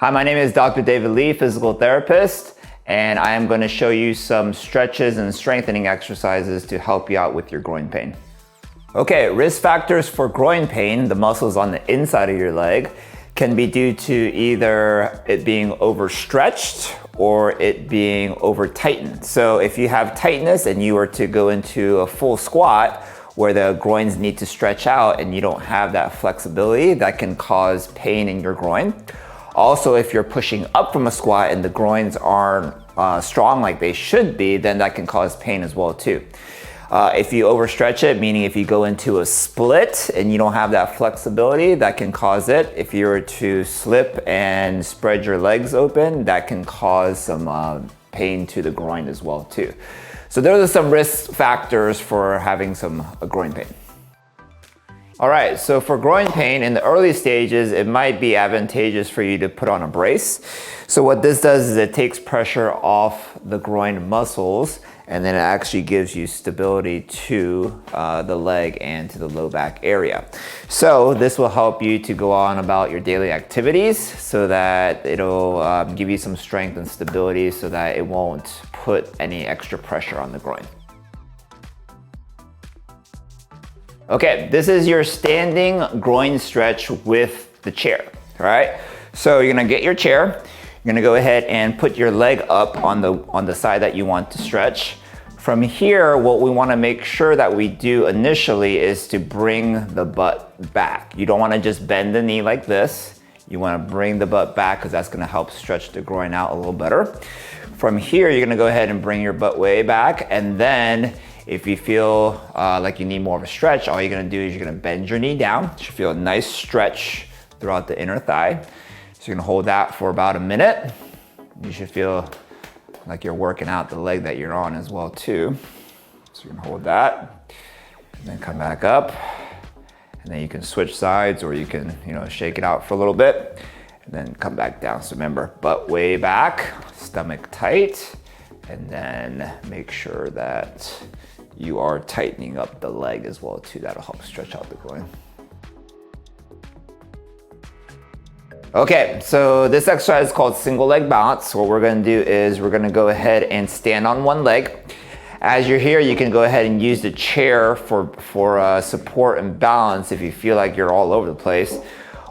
Hi, my name is Dr. David Lee, physical therapist, and I am going to show you some stretches and strengthening exercises to help you out with your groin pain. Okay, risk factors for groin pain, the muscles on the inside of your leg, can be due to either it being overstretched or it being over tightened. So if you have tightness and you were to go into a full squat where the groins need to stretch out and you don't have that flexibility, that can cause pain in your groin. Also, if you're pushing up from a squat and the groins aren't strong like they should be, then that can cause pain as well too. If you overstretch it, meaning if you go into a split and you don't have that flexibility, that can cause it. If you were to slip and spread your legs open, that can cause some pain to the groin as well too. So those are some risk factors for having some groin pain. All right, so for groin pain, in the early stages, it might be advantageous for you to put on a brace. So what this does is it takes pressure off the groin muscles, and then it actually gives you stability to the leg and to the low back area. So this will help you to go on about your daily activities so that it'll give you some strength and stability so that it won't put any extra pressure on the groin. Okay, this is your standing groin stretch with the chair, all right? So you're gonna get your chair, you're gonna go ahead and put your leg up on the side that you want to stretch. From here, what we wanna make sure that we do initially is to bring the butt back. You don't wanna just bend the knee like this. You wanna bring the butt back because that's gonna help stretch the groin out a little better. From here, you're gonna go ahead and bring your butt way back, and then if you feel like you need more of a stretch, all you're gonna do is you're gonna bend your knee down. You should feel a nice stretch throughout the inner thigh. So you're gonna hold that for about a minute. You should feel like you're working out the leg that you're on as well too. So you're gonna hold that, and then come back up. And then you can switch sides or you can, shake it out for a little bit and then come back down. So remember, butt way back, stomach tight, and then make sure that you are tightening up the leg as well too. That'll help stretch out the groin. Okay, so this exercise is called single leg balance. What we're gonna do is we're gonna go ahead and stand on one leg. As you're here, you can go ahead and use the chair for support and balance if you feel like you're all over the place.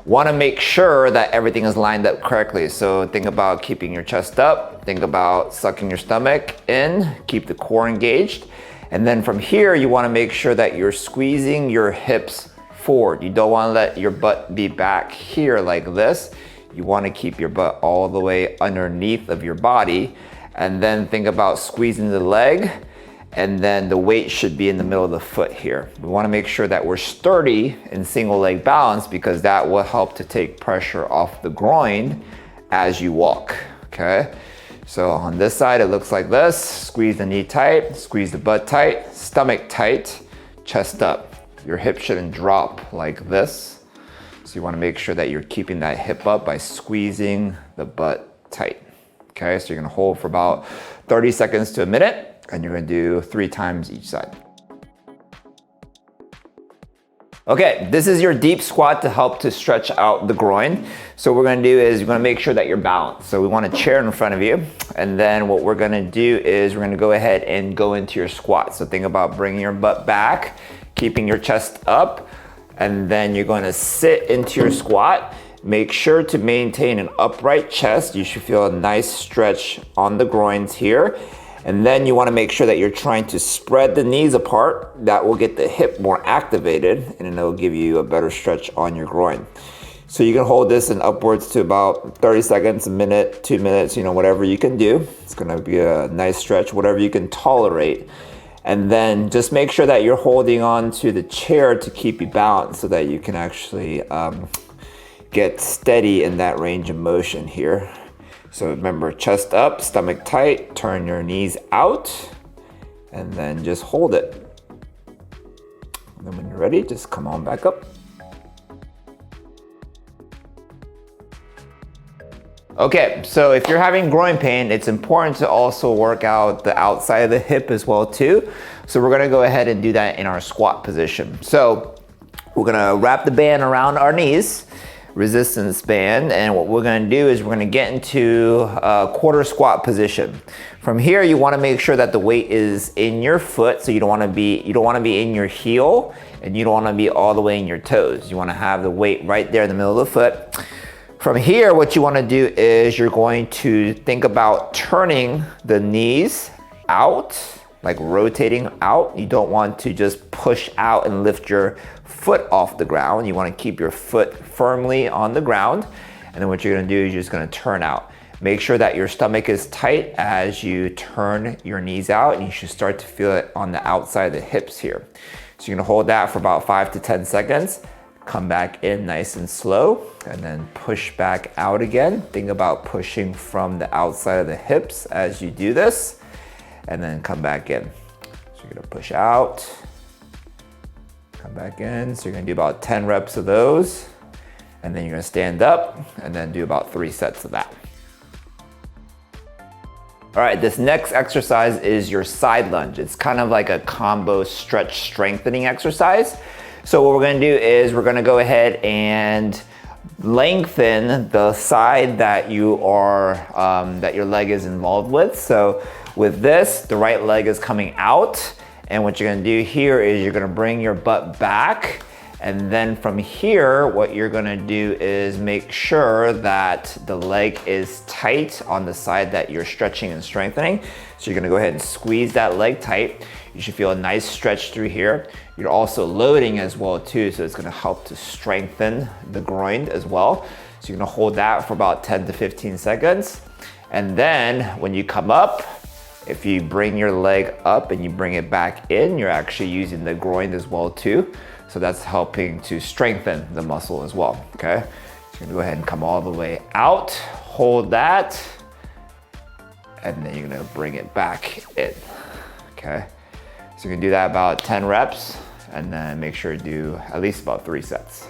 Want to make sure that everything is lined up correctly. So think about keeping your chest up, think about sucking your stomach in, keep the core engaged. And then from here, you want to make sure that you're squeezing your hips forward. You don't want to let your butt be back here like this. You want to keep your butt all the way underneath of your body. And then think about squeezing the leg, and then the weight should be in the middle of the foot here. We want to make sure that we're sturdy in single leg balance because that will help to take pressure off the groin as you walk, okay? So on this side, it looks like this. Squeeze the knee tight, squeeze the butt tight, stomach tight, chest up. Your hip shouldn't drop like this. So you want to make sure that you're keeping that hip up by squeezing the butt tight, okay? So you're gonna hold for about 30 seconds to a minute, and you're gonna do 3 times each side. Okay, this is your deep squat to help to stretch out the groin. So what we're gonna do is you're gonna make sure that you're balanced. So we want a chair in front of you, and then what we're gonna do is we're gonna go ahead and go into your squat. So think about bringing your butt back, keeping your chest up, and then you're gonna sit into your squat. Make sure to maintain an upright chest. You should feel a nice stretch on the groins here. And then you want to make sure that you're trying to spread the knees apart. That will get the hip more activated, and it'll give you a better stretch on your groin. So you can hold this in upwards to about 30 seconds, a minute, 2 minutes, whatever you can do. It's going to be a nice stretch, whatever you can tolerate. And then just make sure that you're holding on to the chair to keep you balanced so that you can actually get steady in that range of motion here. So remember, chest up, stomach tight, turn your knees out, and then just hold it. And then when you're ready, just come on back up. Okay, so if you're having groin pain, it's important to also work out the outside of the hip as well too. So we're gonna go ahead and do that in our squat position. So we're gonna wrap the band around our knees. resistance band, and what we're gonna do is we're gonna get into a quarter squat position. From here, you wanna make sure that the weight is in your foot, so you don't wanna be in your heel, and you don't wanna be all the way in your toes. You wanna have the weight right there in the middle of the foot. From here, what you wanna do is you're going to think about turning the knees out, like rotating out. You don't want to just push out and lift your foot off the ground. You wanna keep your foot firmly on the ground. And then what you're gonna do is you're just gonna turn out. Make sure that your stomach is tight as you turn your knees out, and you should start to feel it on the outside of the hips here. So you're gonna hold that for about 5 to 10 seconds. Come back in nice and slow, and then push back out again. Think about pushing from the outside of the hips as you do this, and then come back in. So you're gonna push out, come back in. So you're gonna do about 10 reps of those, and then you're gonna stand up and then do about 3 sets of that. All right, this next exercise is your side lunge. It's kind of like a combo stretch strengthening exercise. So what we're gonna do is we're gonna go ahead and lengthen the side that you are, that your leg is involved with. So with this, the right leg is coming out. And what you're gonna do here is you're gonna bring your butt back. And then from here, what you're gonna do is make sure that the leg is tight on the side that you're stretching and strengthening. So you're gonna go ahead and squeeze that leg tight. You should feel a nice stretch through here. You're also loading as well too, so it's gonna help to strengthen the groin as well. So you're gonna hold that for about 10 to 15 seconds. And then when you come up, if you bring your leg up and you bring it back in, you're actually using the groin as well too. So that's helping to strengthen the muscle as well, okay? So you're gonna go ahead and come all the way out, hold that, and then you're gonna bring it back in, okay? So you're gonna do that about 10 reps, and then make sure to do at least about 3 sets.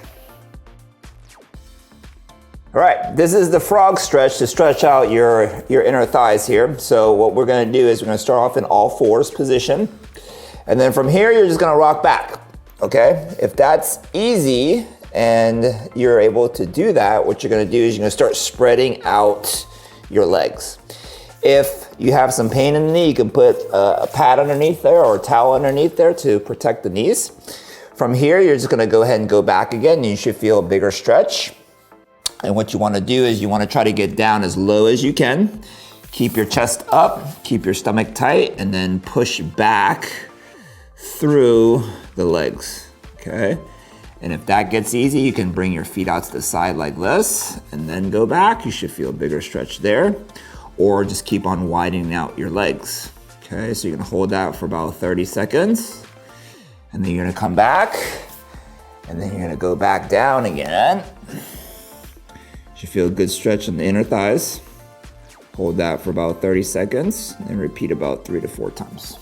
All right, this is the frog stretch to stretch out your inner thighs here. So what we're gonna do is we're gonna start off in all fours position. And then from here, you're just gonna rock back, okay? If that's easy and you're able to do that, what you're gonna do is you're gonna start spreading out your legs. If you have some pain in the knee, you can put a pad underneath there or a towel underneath there to protect the knees. From here, you're just gonna go ahead and go back again, and you should feel a bigger stretch. And what you wanna do is you wanna try to get down as low as you can. Keep your chest up, keep your stomach tight, and then push back through the legs, okay? And if that gets easy, you can bring your feet out to the side like this, and then go back. You should feel a bigger stretch there. Or just keep on widening out your legs, okay? So you're gonna hold that for about 30 seconds, and then you're gonna come back, and then you're gonna go back down again. You should feel a good stretch in the inner thighs. Hold that for about 30 seconds, and repeat about 3 to 4 times.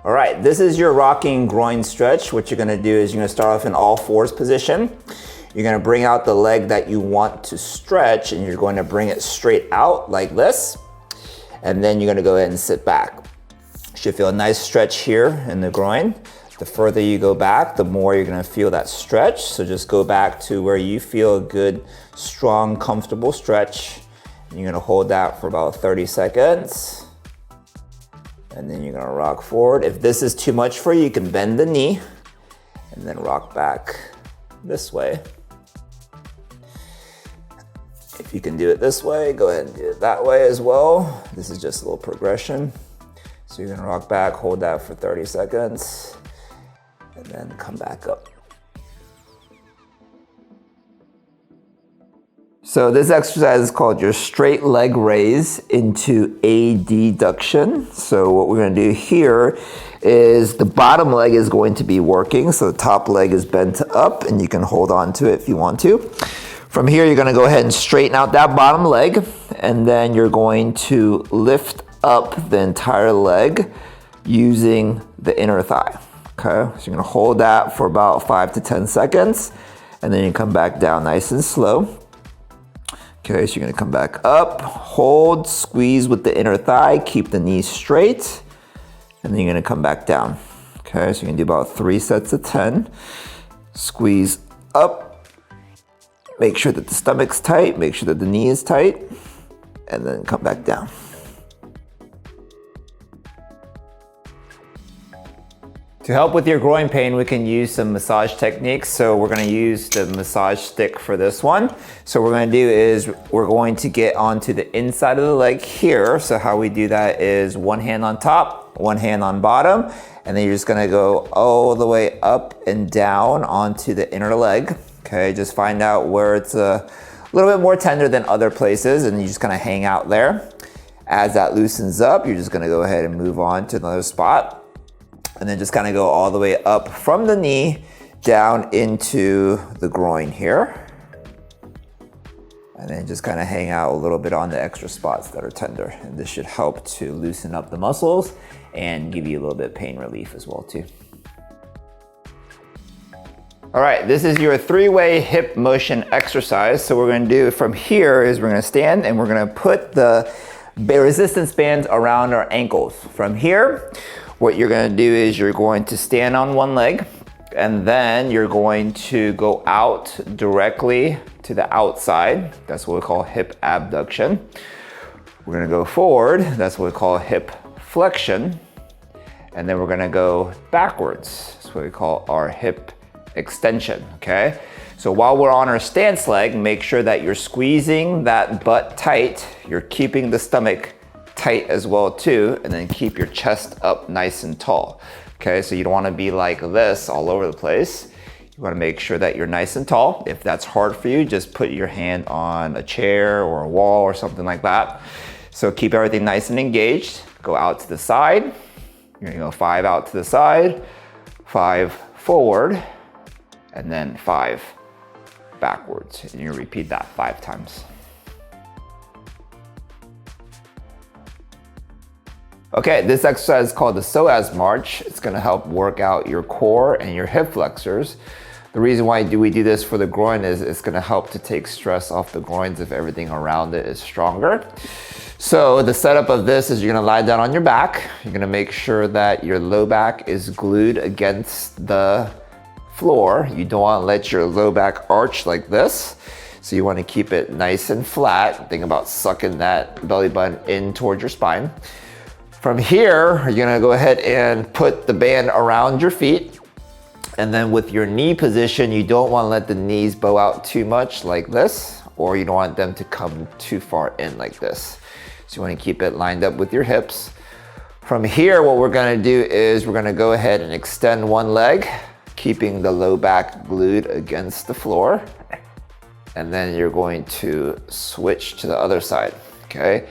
All right, this is your rocking groin stretch. What you're gonna do is you're gonna start off in all fours position. You're gonna bring out the leg that you want to stretch, and you're going to bring it straight out like this. And then you're gonna go ahead and sit back. You should feel a nice stretch here in the groin. The further you go back, the more you're gonna feel that stretch. So just go back to where you feel a good, strong, comfortable stretch. And you're gonna hold that for about 30 seconds. And then you're gonna rock forward. If this is too much for you, you can bend the knee and then rock back this way. If you can do it this way, go ahead and do it that way as well. This is just a little progression. So you're gonna rock back, hold that for 30 seconds, and then come back up. So this exercise is called your straight leg raise into adduction. So what we're gonna do here is the bottom leg is going to be working. So the top leg is bent up, and you can hold on to it if you want to. From here, you're gonna go ahead and straighten out that bottom leg, and then you're going to lift up the entire leg using the inner thigh, okay? So you're gonna hold that for about 5 to 10 seconds, and then you come back down nice and slow. Okay, so you're gonna come back up, hold, squeeze with the inner thigh, keep the knees straight, and then you're gonna come back down. Okay, so you're gonna do about 3 sets of 10. Squeeze up. Make sure that the stomach's tight, make sure that the knee is tight, and then come back down. To help with your groin pain, we can use some massage techniques. So we're gonna use the massage stick for this one. So what we're gonna do is we're going to get onto the inside of the leg here. So how we do that is one hand on top, one hand on bottom, and then you're just gonna go all the way up and down onto the inner leg. Okay, just find out where it's a little bit more tender than other places, and you just kind of hang out there. As that loosens up, you're just gonna go ahead and move on to another spot. And then just kind of go all the way up from the knee down into the groin here. And then just kind of hang out a little bit on the extra spots that are tender. And this should help to loosen up the muscles and give you a little bit of pain relief as well too. All right, this is your three-way hip motion exercise. So what we're gonna do from here is we're gonna stand and we're gonna put the resistance bands around our ankles. From here, what you're gonna do is you're going to stand on one leg, and then you're going to go out directly to the outside. That's what we call hip abduction. We're gonna go forward. That's what we call hip flexion. And then we're gonna go backwards. That's what we call our hip extension, okay? So while we're on our stance leg, make sure that you're squeezing that butt tight. You're keeping the stomach tight as well too, and then keep your chest up nice and tall. Okay, so you don't want to be like this all over the place. You want to make sure that you're nice and tall. If that's hard for you, just put your hand on a chair or a wall or something like that. So keep everything nice and engaged. Go out to the side. You're gonna go 5 out to the side, 5 forward, and then 5 backwards. And you repeat that 5 times. Okay, this exercise is called the Soaz March. It's gonna help work out your core and your hip flexors. The reason why we do this for the groin is it's gonna help to take stress off the groins if everything around it is stronger. So the setup of this is you're gonna lie down on your back. You're gonna make sure that your low back is glued against the floor. You don't wanna let your low back arch like this. So you wanna keep it nice and flat. Think about sucking that belly button in towards your spine. From here, you're gonna go ahead and put the band around your feet. And then with your knee position, you don't wanna let the knees bow out too much like this, or you don't want them to come too far in like this. So you wanna keep it lined up with your hips. From here, what we're gonna do is we're gonna go ahead and extend one leg, keeping the low back glued against the floor. And then you're going to switch to the other side, okay?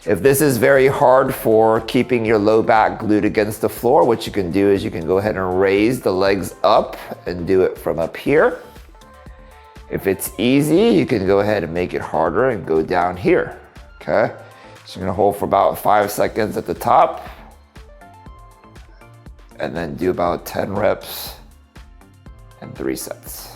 If this is very hard for keeping your low back glued against the floor, what you can do is you can go ahead and raise the legs up and do it from up here. If it's easy, you can go ahead and make it harder and go down here, okay? So you're gonna hold for about 5 seconds at the top and then do about 10 reps and 3 sets.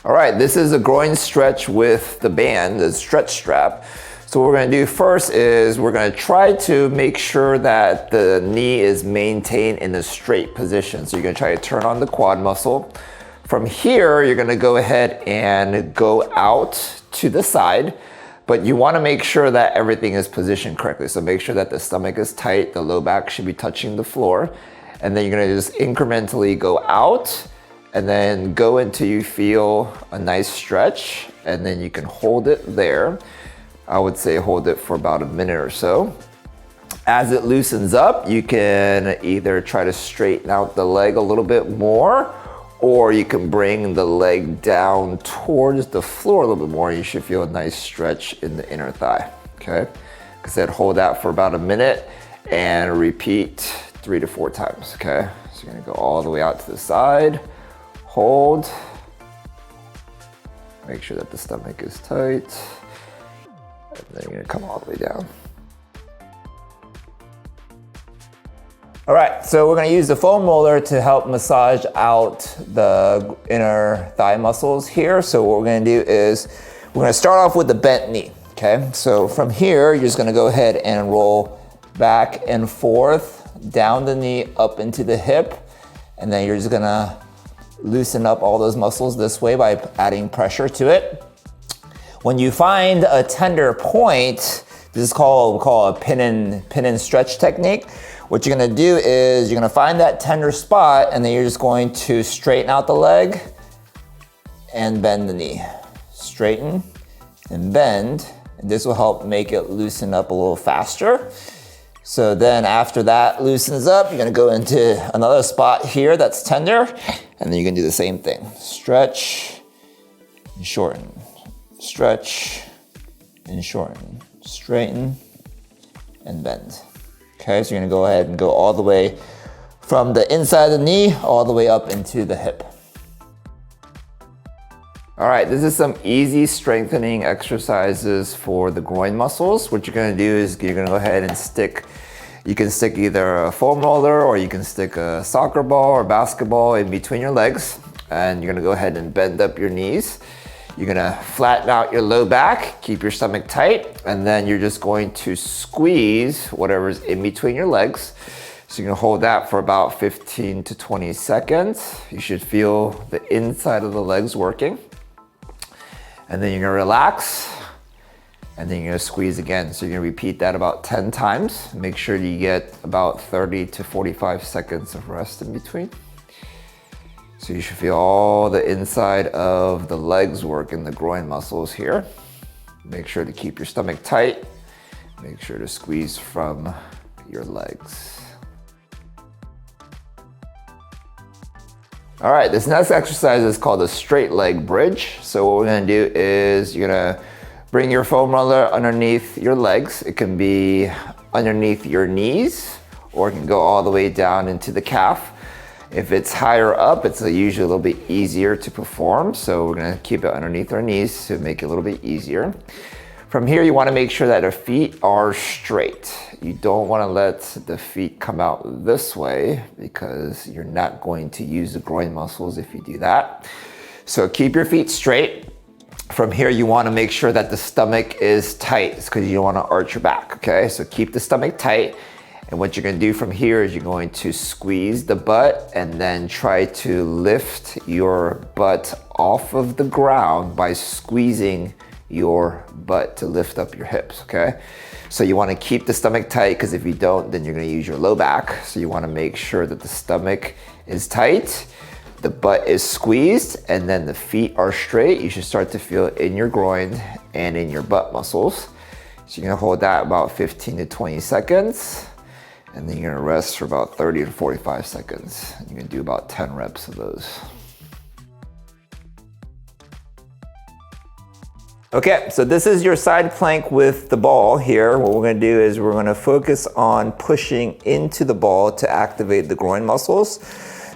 All right, this is a groin stretch with the band, the stretch strap. So what we're gonna do first is we're gonna try to make sure that the knee is maintained in a straight position. So you're gonna try to turn on the quad muscle. From here, you're gonna go ahead and go out to the side, but you wanna make sure that everything is positioned correctly. So make sure that the stomach is tight, the low back should be touching the floor, and then you're gonna just incrementally go out and then go until you feel a nice stretch, and then you can hold it there. I would say hold it for about a minute or so. As it loosens up, you can either try to straighten out the leg a little bit more, or you can bring the leg down towards the floor a little bit more. You should feel a nice stretch in the inner thigh, okay? Like I said, hold that for about a minute and repeat 3 to 4 times, okay? So you're gonna go all the way out to the side, hold, make sure that the stomach is tight, and then you're gonna come all the way down. All right, so we're gonna use the foam roller to help massage out the inner thigh muscles here. So what we're gonna do is we're gonna start off with the bent knee. Okay, so from here, you're just gonna go ahead and roll back and forth, down the knee, up into the hip, and then you're just gonna loosen up all those muscles this way by adding pressure to it. When you find a tender point, this is called, we call a pin and stretch technique. What you're gonna do is you're gonna find that tender spot, and then you're just going to straighten out the leg and bend the knee. Straighten and bend, and this will help make it loosen up a little faster. So then after that loosens up, you're gonna go into another spot here that's tender, and then you can do the same thing. Stretch and shorten, stretch and shorten, straighten and bend. Okay, so you're gonna go ahead and go all the way from the inside of the knee all the way up into the hip. All right, this is some easy strengthening exercises for the groin muscles. What you're gonna do is you're gonna go ahead and you can stick either a foam roller or you can stick a soccer ball or basketball in between your legs, and you're gonna go ahead and bend up your knees. You're gonna flatten out your low back, keep your stomach tight, and then you're just going to squeeze whatever's in between your legs. So you're gonna hold that for about 15 to 20 seconds. You should feel the inside of the legs working. And then you're gonna relax, and then you're gonna squeeze again. So you're gonna repeat that about 10 times. Make sure you get about 30 to 45 seconds of rest in between. So you should feel all the inside of the legs work in the groin muscles here. Make sure to keep your stomach tight. Make sure to squeeze from your legs. All right, this next exercise is called a straight leg bridge. So what we're gonna do is you're gonna bring your foam roller underneath your legs. It can be underneath your knees, or it can go all the way down into the calf. If it's higher up, it's usually a little bit easier to perform. So we're gonna keep it underneath our knees to make it a little bit easier. From here, you wanna make sure that our feet are straight. You don't wanna let the feet come out this way because you're not going to use the groin muscles if you do that. So keep your feet straight. From here, you wanna make sure that the stomach is tight. It's because you don't wanna arch your back, okay? So keep the stomach tight. And what you're gonna do from here is you're going to squeeze the butt and then try to lift your butt off of the ground by squeezing your butt to lift up your hips, okay? So you wanna keep the stomach tight, because if you don't, then you're gonna use your low back. So you wanna make sure that the stomach is tight, the butt is squeezed, and then the feet are straight. You should start to feel it in your groin and in your butt muscles. So you're gonna hold that about 15 to 20 seconds, and then you're gonna rest for about 30 to 45 seconds. You're gonna do about 10 reps of those. Okay, so this is your side plank with the ball here. What we're gonna do is we're gonna focus on pushing into the ball to activate the groin muscles.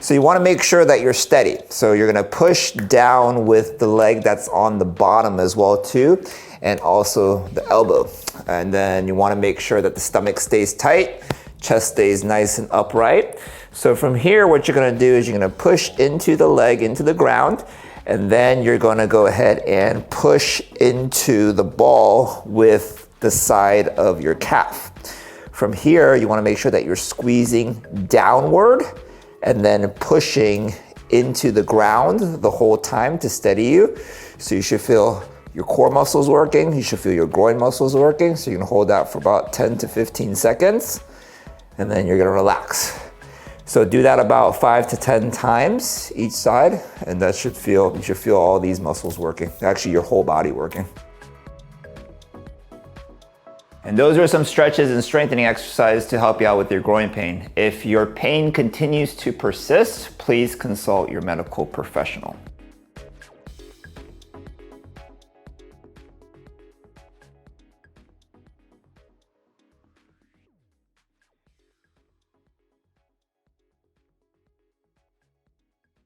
So you wanna make sure that you're steady. So you're gonna push down with the leg that's on the bottom as well too, and also the elbow. And then you wanna make sure that the stomach stays tight, chest stays nice and upright. So from here, what you're gonna do is you're gonna push into the leg, into the ground, and then you're gonna go ahead and push into the ball with the side of your calf. From here, you wanna make sure that you're squeezing downward and then pushing into the ground the whole time to steady you. So you should feel your core muscles working, you should feel your groin muscles working. So you're gonna hold that for about 10 to 15 seconds, and then you're gonna relax. So do that about 5 to 10 times each side, and you should feel all these muscles working, actually your whole body working. And those are some stretches and strengthening exercises to help you out with your groin pain. If your pain continues to persist, please consult your medical professional.